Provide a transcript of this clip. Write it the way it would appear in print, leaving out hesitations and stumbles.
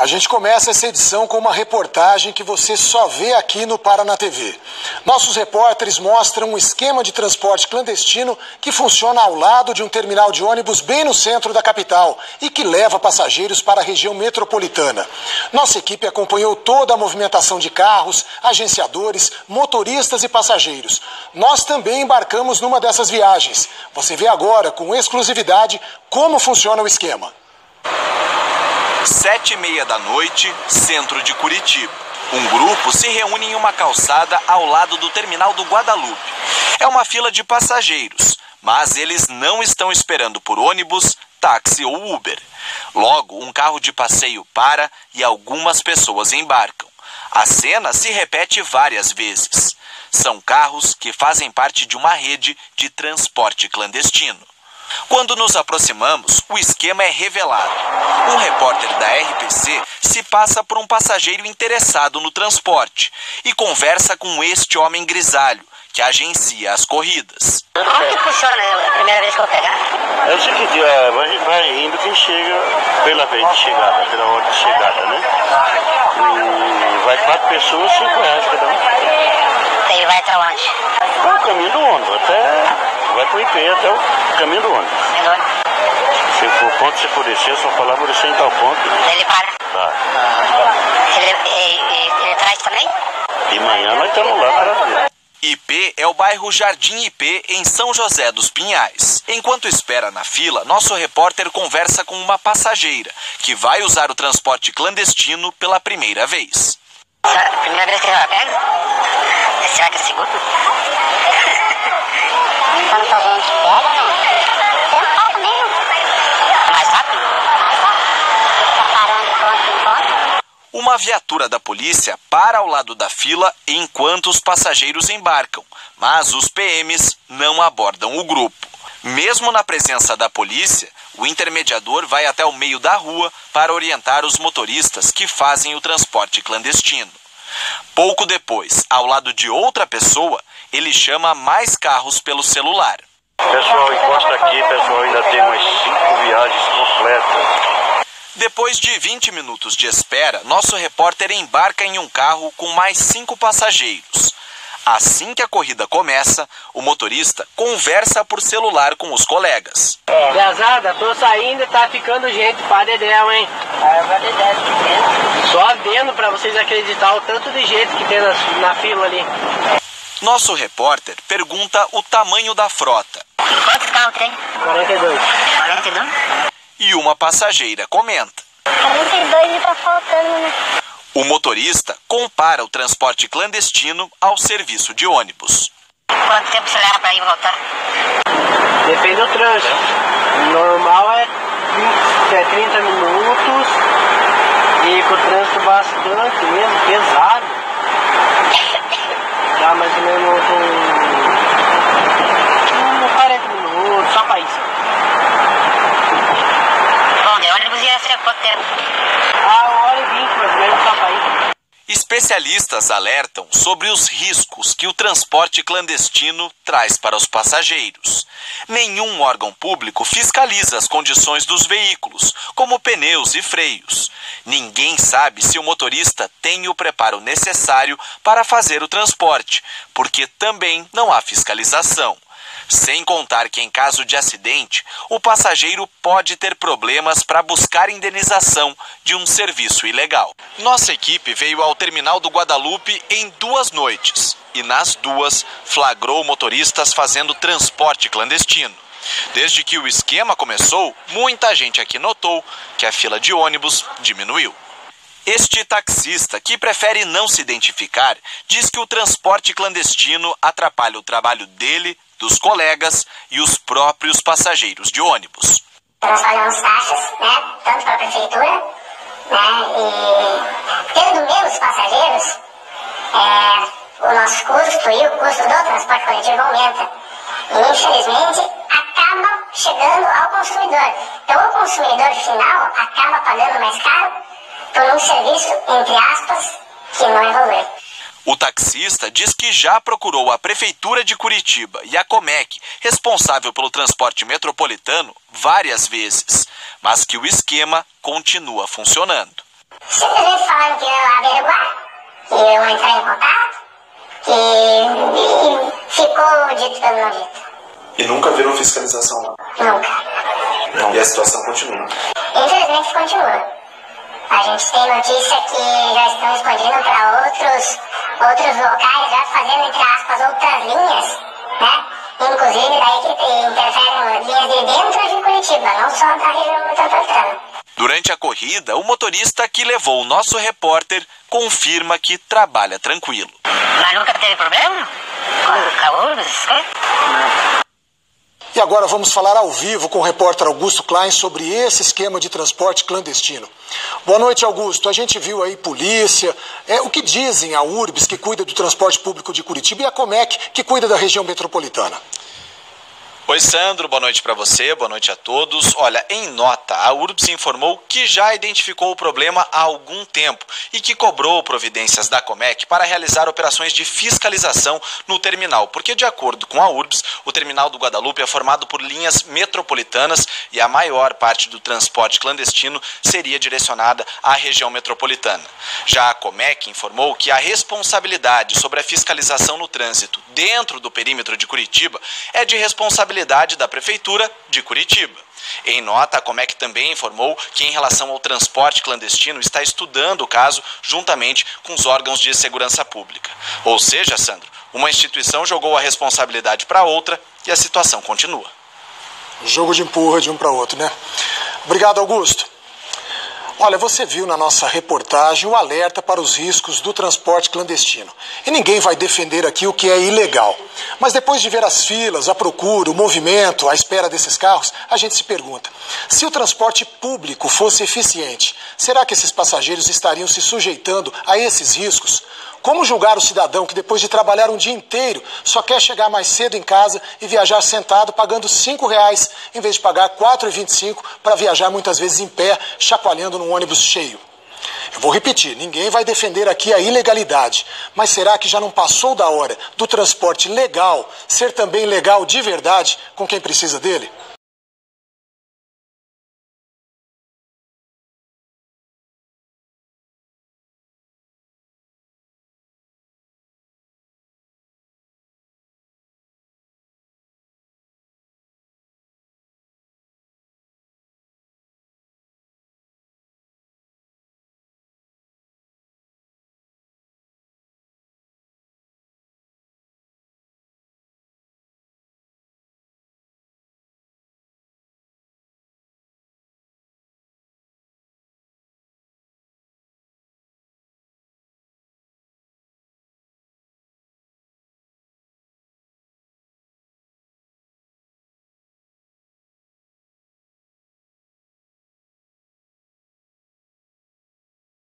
A gente começa essa edição com uma reportagem que você só vê aqui no Paraná TV. Nossos repórteres mostram um esquema de transporte clandestino que funciona ao lado de um terminal de ônibus bem no centro da capital e que leva passageiros para a região metropolitana. Nossa equipe acompanhou toda a movimentação de carros, agenciadores, motoristas e passageiros. Nós também embarcamos numa dessas viagens. Você vê agora, com exclusividade, como funciona o esquema. 7h30 da noite, centro de Curitiba. Um grupo se reúne em uma calçada ao lado do terminal do Guadalupe. É uma fila de passageiros, mas eles não estão esperando por ônibus, táxi ou Uber. Logo, um carro de passeio para e algumas pessoas embarcam. A cena se repete várias vezes. São carros que fazem parte de uma rede de transporte clandestino. Quando nos aproximamos, o esquema é revelado. Um repórter da RPC se passa por um passageiro interessado no transporte e conversa com este homem grisalho, que agencia as corridas. Como que funciona a primeira vez que eu vou pegar? É o seguinte, vai indo quem chega pela vez de chegada, pela hora de chegada, né? E vai 4 pessoas, R$5 cada um. Ele vai até onde? Vai o caminho do ônibus, vai pro IP até o caminho do ônibus. Se for ponto se for descer, só falar por descer em tal ponto. Ele para? Tá. Ele traz também? De manhã nós estamos lá para ver. IP é o bairro Jardim IP, em São José dos Pinhais. Enquanto espera na fila, nosso repórter conversa com uma passageira que vai usar o transporte clandestino pela primeira vez. Primeira vez que ela pega? Será que é seguro? Tanta gente pega, não? Tem um carro mesmo. Mais rápido? Tá parando ponto em ponto. Uma viatura da polícia para ao lado da fila enquanto os passageiros embarcam, mas os PMs não abordam o grupo. Mesmo na presença da polícia, o intermediador vai até o meio da rua para orientar os motoristas que fazem o transporte clandestino. Pouco depois, ao lado de outra pessoa, ele chama mais carros pelo celular. Pessoal, encosta aqui, pessoal, ainda tem umas 5 viagens completas. Depois de 20 minutos de espera, nosso repórter embarca em um carro com mais 5 passageiros. Assim que a corrida começa, o motorista conversa por celular com os colegas. Pesada, tô saindo e tá ficando gente pra dedéu, hein? Só vendo pra vocês acreditar o tanto de gente que tem na fila ali. Nosso repórter pergunta o tamanho da frota. Quantos carros tem? 42. 42? E uma passageira comenta. 42 e tá faltando, né? O motorista compara o transporte clandestino ao serviço de ônibus. Quanto tempo você leva pra ir e voltar? Depende do trânsito. Normal é 30 minutos e com o trânsito bastante mesmo, pesado. Dá mais ou menos uns 40 minutos, só pra isso. Bom, de ônibus ia ser quanto tempo? 1h20 mais ou menos, só pra isso. Especialistas alertam sobre os riscos que o transporte clandestino traz para os passageiros. Nenhum órgão público fiscaliza as condições dos veículos, como pneus e freios. Ninguém sabe se o motorista tem o preparo necessário para fazer o transporte, porque também não há fiscalização. Sem contar que, em caso de acidente, o passageiro pode ter problemas para buscar indenização de um serviço ilegal. Nossa equipe veio ao terminal do Guadalupe em 2 noites e, nas 2, flagrou motoristas fazendo transporte clandestino. Desde que o esquema começou, muita gente aqui notou que a fila de ônibus diminuiu. Este taxista, que prefere não se identificar, diz que o transporte clandestino atrapalha o trabalho dele, dos colegas e os próprios passageiros de ônibus. Nós pagamos taxas, né, tanto para a prefeitura, né, e tendo menos passageiros, o nosso custo e o custo do transporte coletivo aumenta. E, infelizmente, acaba chegando ao consumidor. Então, o consumidor final acaba pagando mais caro por um serviço, entre aspas, que não evolui. O taxista diz que já procurou a Prefeitura de Curitiba e a Comec, responsável pelo transporte metropolitano, várias vezes, mas que o esquema continua funcionando. Simplesmente falaram que iam averiguar, que iam entrar em contato, e ficou dito pelo não dito. E nunca viram fiscalização lá? Nunca. E a situação continua? Infelizmente continua. A gente tem notícia que já estão expandindo para outros locais, já fazendo, entre aspas, outras linhas, né? Inclusive daí que interferem linhas de dentro de Curitiba, não só da região metropolitana. Durante a corrida, o motorista que levou o nosso repórter confirma que trabalha tranquilo. Mas nunca teve problema? Com a URBS? E agora vamos falar ao vivo com o repórter Augusto Klein sobre esse esquema de transporte clandestino. Boa noite, Augusto. A gente viu aí polícia. O que dizem a URBS, que cuida do transporte público de Curitiba, e a Comec, que cuida da região metropolitana? Oi, Sandro, boa noite para você, boa noite a todos. Olha, em nota, a URBS informou que já identificou o problema há algum tempo e que cobrou providências da Comec para realizar operações de fiscalização no terminal, porque, de acordo com a URBS, o terminal do Guadalupe é formado por linhas metropolitanas e a maior parte do transporte clandestino seria direcionada à região metropolitana. Já a Comec informou que a responsabilidade sobre a fiscalização no trânsito dentro do perímetro de Curitiba é de responsabilidade da Prefeitura de Curitiba. Em nota, a Comec também informou que, em relação ao transporte clandestino, está estudando o caso juntamente com os órgãos de segurança pública. Ou seja, Sandro, uma instituição jogou a responsabilidade para outra e a situação continua. Jogo de empurra de um para outro, né? Obrigado, Augusto. Olha, você viu na nossa reportagem o alerta para os riscos do transporte clandestino. E ninguém vai defender aqui o que é ilegal. Mas depois de ver as filas, a procura, o movimento, a espera desses carros, a gente se pergunta: se o transporte público fosse eficiente, será que esses passageiros estariam se sujeitando a esses riscos? Como julgar o cidadão que, depois de trabalhar um dia inteiro, só quer chegar mais cedo em casa e viajar sentado pagando R$ 5,00, em vez de pagar R$ 4,25 para viajar muitas vezes em pé, chacoalhando num ônibus cheio? Eu vou repetir, ninguém vai defender aqui a ilegalidade, mas será que já não passou da hora do transporte legal ser também legal de verdade com quem precisa dele?